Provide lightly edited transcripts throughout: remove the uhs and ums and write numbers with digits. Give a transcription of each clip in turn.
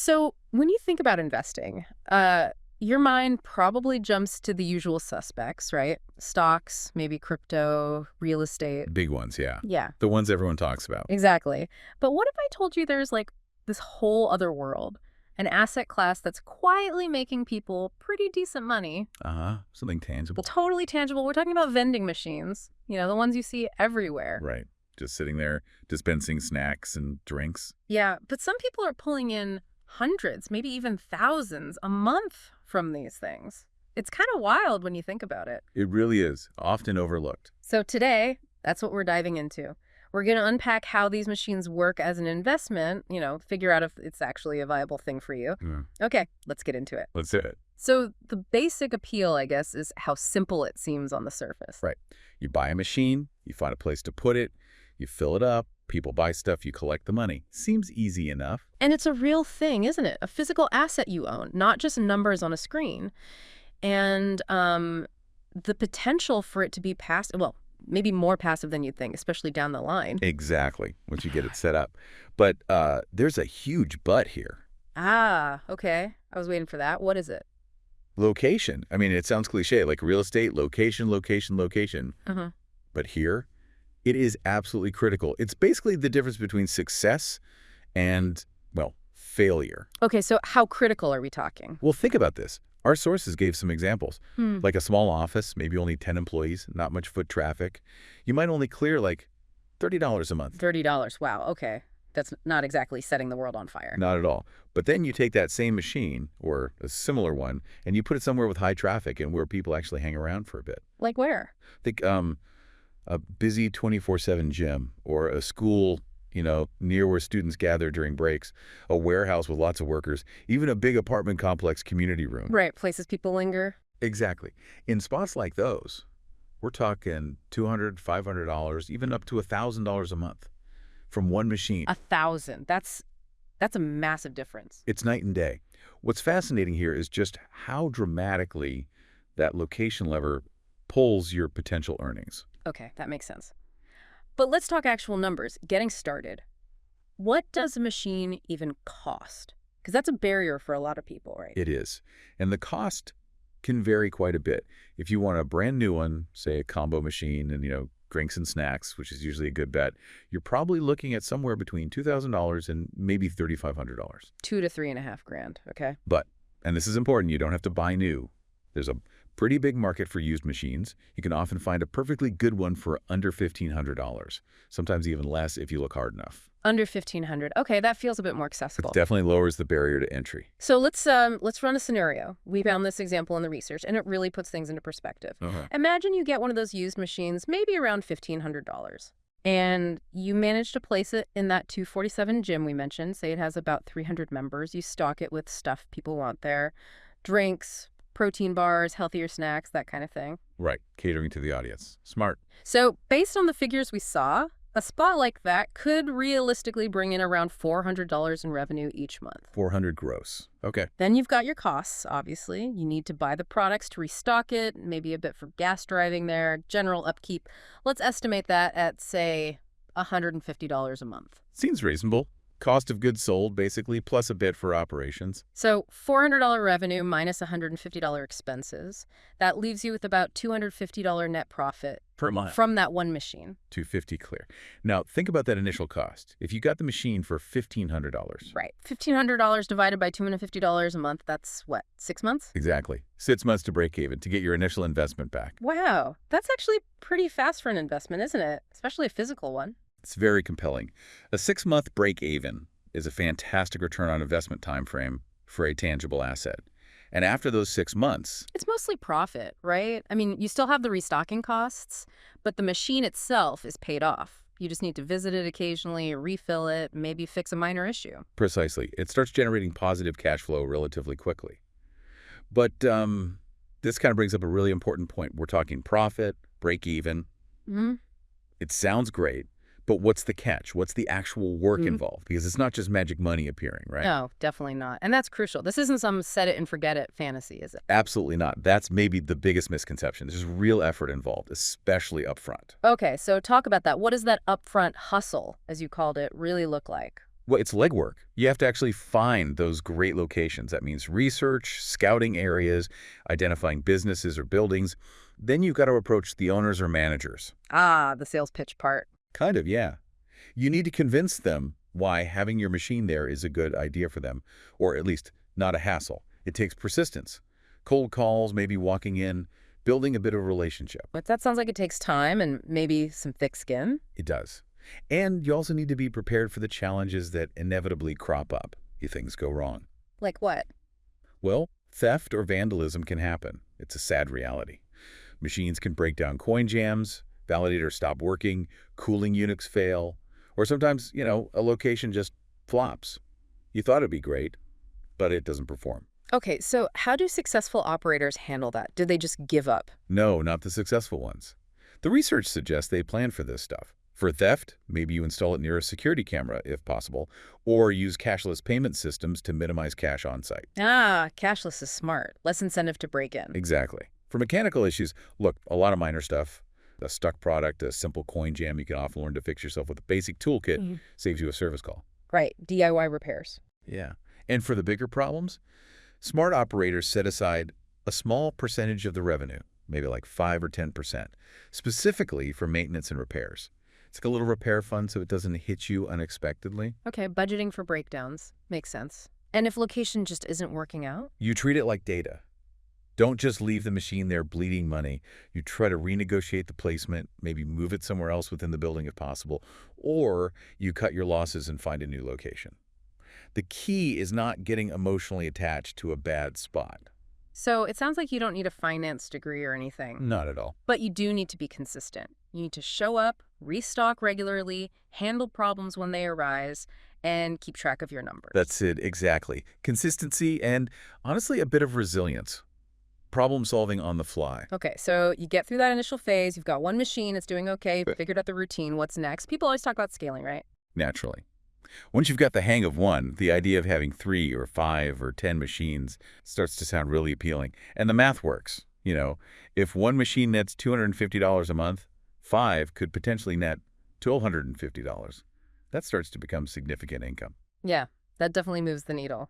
So when you think about investing, your mind probably jumps to the usual suspects, right? Stocks, maybe crypto, real estate. Big ones, yeah. Yeah, The ones everyone talks about. exactly. But what if I told you there's like this whole other world, an asset class that's quietly making people pretty decent money, Uh-huh. Something tangible. totally tangible? We're talking about vending machines, the ones you see everywhere. Right. Just sitting there dispensing snacks and drinks. Yeah, but some people are pulling in hundreds, maybe even thousands a month from these things. It's kind of wild when you think about it. It really is. Often overlooked. So today, that's what we're diving into. We're going to unpack how these machines work as an investment, figure out if it's actually a viable thing for you. Yeah. Okay, let's get into it. Let's do it. So the basic appeal, I guess, is how simple it seems on the surface. Right. You buy a machine, you find a place to put it, you fill it up, people buy stuff, you collect the money. Seems easy enough. And it's a real thing, isn't it? A physical asset you own, not just numbers on a screen. And the potential for it to be passive, well, maybe more passive than you'd think, especially down the line. Exactly, once you get it set up. But there's a huge but here. Ah, okay. I was waiting for that. What is it? Location. I mean, it sounds cliche, like real estate, location, location, location. Uh-huh. But here, it is absolutely critical. It's basically the difference between success and, well, failure. Okay, so how critical are we talking? Well, think about this. Our sources gave some examples. Like a small office, maybe only 10 employees, not much foot traffic. You might only clear like $30 a month. $30. Wow, okay. That's not exactly setting the world on fire. Not at all. But then you take that same machine, or a similar one, and you put it somewhere with high traffic and where people actually hang around for a bit. Like where? Think a busy 24/7 gym, or a school, near where students gather during breaks, a warehouse with lots of workers, even a big apartment complex community room. Right, places people linger. Exactly. In spots like those, we're talking $200, $500, even up to $1,000 a month from one machine. 1,000. That's a massive difference. It's night and day. What's fascinating here is just how dramatically that location lever pulls your potential earnings. Okay, that makes sense. But let's talk actual numbers. Getting started. What does a machine even cost? Because that's a barrier for a lot of people, right? It is. And the cost can vary quite a bit. If you want a brand new one, say a combo machine and, drinks and snacks, which is usually a good bet, you're probably looking at somewhere between $2,000 and maybe $3,500. $2 to $3.5 grand, okay? But, and this is important, you don't have to buy new. There's a pretty big market for used machines. You can often find a perfectly good one for under $1,500, sometimes even less if you look hard enough. Under $1,500. Okay, that feels a bit more It accessible. definitely lowers the barrier to entry. So let's run a scenario. We found this example in the research, and it really puts things into perspective. Imagine you get one of those used machines, maybe around $1,500, and you manage to place it in that 247 gym we mentioned. Say it has about 300 members. You stock it with stuff people want there, drinks, protein bars, healthier snacks, that kind of thing. Right, catering to the audience. Smart. So based on the figures we saw, a spot like that could realistically bring in around $400 in revenue each month. 400 gross. Okay. Then you've got your costs, obviously. You need to buy the products to restock it, maybe a bit for gas driving there, general upkeep. Let's estimate that at, say, $150 a month. Seems reasonable. Cost of goods sold, basically, plus a bit for operations. So $400 revenue minus $150 expenses. That leaves you with about $250 net profit Per month. from that one machine. $250 clear. Now, think about that initial cost. If you got the machine for $1,500. Right. $1,500 divided by $250 a month, that's what, 6 months? Exactly. 6 months to break even to get your initial investment back. Wow. That's actually pretty fast for an investment, isn't it? Especially a physical one. It's very compelling. A 6-month break-even is a fantastic return on investment time frame for a tangible asset. And after those 6 months, It's mostly profit, right? I mean, you still have the restocking costs, but the machine itself is paid off. You just need to visit it occasionally, refill it, maybe fix a minor issue. precisely, it starts generating positive cash flow relatively quickly. But this kind of brings up a really important point. We're talking profit, break-even. Mm-hmm. It sounds great, but what's the catch? What's the actual work involved? Because it's not just magic money appearing, right? No, definitely not. And that's crucial. This isn't some set it and forget it fantasy, is it? Absolutely not. That's maybe the biggest misconception. There's real effort involved, especially up front. Okay, so talk about that. What does that upfront hustle, as you called it, really look like? Well, it's legwork. You have to actually find those great locations. That means research, scouting areas, identifying businesses or buildings. Then you've got to approach the owners or managers. Ah, the sales pitch part. Kind of, yeah. You need to convince them why having your machine there is a good idea for them, or at least not a hassle. It takes persistence. Cold calls, maybe walking in, building a bit of a relationship. But that sounds like it takes time and maybe some thick skin. It does. And you also need to be prepared for the challenges that inevitably crop up if things go wrong. Like what? Well, theft or vandalism can happen. It's a sad reality. Machines can break down coin jams, validators stop working, cooling units fail, or sometimes, a location just flops. You thought it'd be great, but it doesn't perform. Okay, so how do successful operators handle that? Do they just give up? No, not the successful ones. The research suggests they plan for this stuff. For theft, maybe you install it near a security camera if possible, or use cashless payment systems to minimize cash on site. Ah, cashless is smart. Less incentive to break in. Exactly. For mechanical issues, look, a lot of minor stuff. A stuck product, a simple coin jam you can often learn to fix yourself with a basic toolkit saves you a service call. Right, DIY repairs. Yeah. And for the bigger problems, smart operators set aside a small percentage of the revenue, maybe like 5 or 10%, specifically for maintenance and repairs. It's like a little repair fund so it doesn't hit you unexpectedly. Okay, budgeting for breakdowns. Makes sense. And if location just isn't working out? You treat it like data. Don't just leave the machine there bleeding money. You try to renegotiate the placement, maybe move it somewhere else within the building if possible, or you cut your losses and find a new location. The key is not getting emotionally attached to a bad spot. So it sounds like you don't need a finance degree or anything. Not at all. But you do need to be consistent. You need to show up, restock regularly, handle problems when they arise, and keep track of your numbers. That's it, exactly. Consistency and, honestly, a bit of resilience. Problem solving on the fly. Okay, so you get through that initial phase. You've got one machine. It's doing okay. You've figured out the routine. What's next? People always talk about scaling, right? Naturally. Once you've got the hang of one, the idea of having 3 or 5 or 10 machines starts to sound really appealing. And the math works. If one machine nets $250 a month, 5 could potentially net $1,250. That starts to become significant income. Yeah, that definitely moves the needle.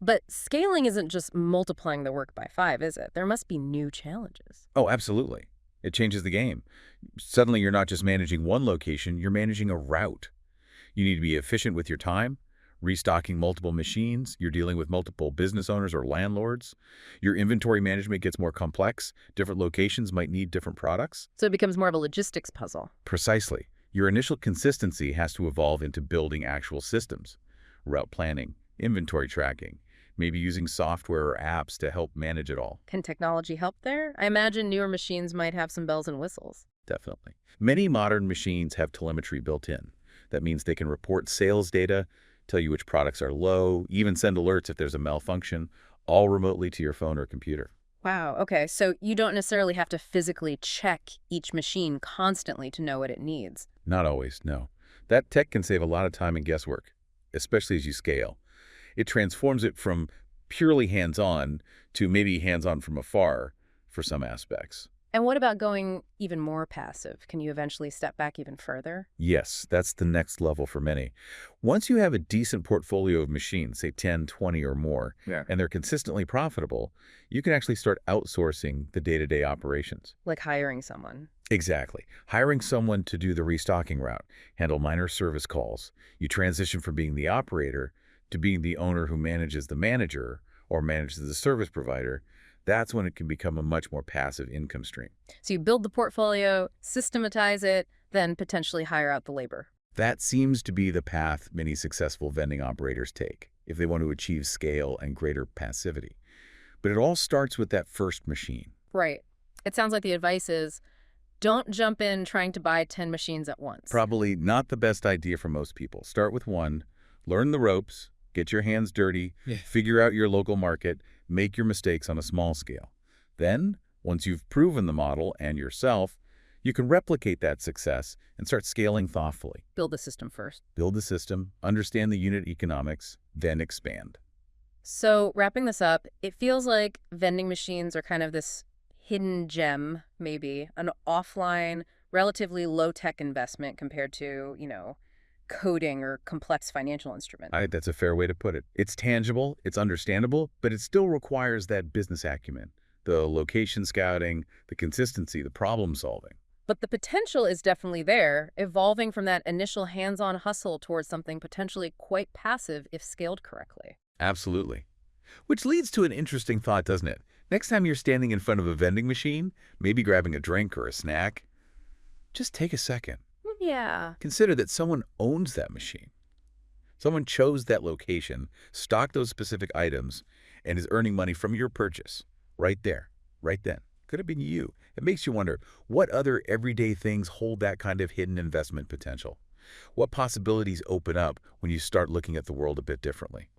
But scaling isn't just multiplying the work by 5, is it? There must be new challenges. Oh, absolutely. It changes the game. Suddenly, you're not just managing one location, you're managing a route. You need to be efficient with your time, restocking multiple machines, you're dealing with multiple business owners or landlords. Your inventory management gets more complex. Different locations might need different products. So it becomes more of a logistics puzzle. Precisely. Your initial consistency has to evolve into building actual systems, route planning, inventory tracking, maybe using software or apps to help manage it all. Can technology help there? I imagine newer machines might have some bells and whistles. Definitely. Many modern machines have telemetry built in. That means they can report sales data, tell you which products are low, even send alerts if there's a malfunction, all remotely to your phone or computer. Wow, okay, so you don't necessarily have to physically check each machine constantly to know what it needs. Not always, no. That tech can save a lot of time and guesswork, especially as you scale. It transforms it from purely hands-on to maybe hands-on from afar for some aspects. And what about going even more passive? Can you eventually step back even further? Yes, that's the next level for many. Once you have a decent portfolio of machines, say 10, 20 or more, and they're consistently profitable, you can actually start outsourcing the day-to-day operations. Like hiring someone. Exactly. Hiring someone to do the restocking route, handle minor service calls. You transition from being the operator to being the owner who manages the manager or manages the service provider. That's when it can become a much more passive income stream. So you build the portfolio, systematize it, then potentially hire out the labor. That seems to be the path many successful vending operators take if they want to achieve scale and greater passivity. But it all starts with that first machine. Right. It sounds like the advice is don't jump in trying to buy 10 machines at once. Probably not the best idea for most people. Start with one, learn the ropes, get your hands dirty, figure out your local market, make your mistakes on a small scale. Then, once you've proven the model and yourself, you can replicate that success and start scaling thoughtfully. Build the system first. Build the system, understand the unit economics, then expand. So wrapping this up, it feels like vending machines are kind of this hidden gem, maybe, an offline, relatively low-tech investment compared to, coding or complex financial instrument. That's a fair way to put it. It's tangible, it's understandable, but it still requires that business acumen, the location scouting, the consistency, the problem solving. But the potential is definitely there, evolving from that initial hands-on hustle towards something potentially quite passive if scaled correctly. Absolutely. Which leads to an interesting thought, doesn't it? Next time you're standing in front of a vending machine, maybe grabbing a drink or a snack, just take a second. Yeah. Consider that someone owns that machine. Someone chose that location, stocked those specific items, and is earning money from your purchase. Right there, right then. Could have been you. It makes you wonder, what other everyday things hold that kind of hidden investment potential? What possibilities open up when you start looking at the world a bit differently?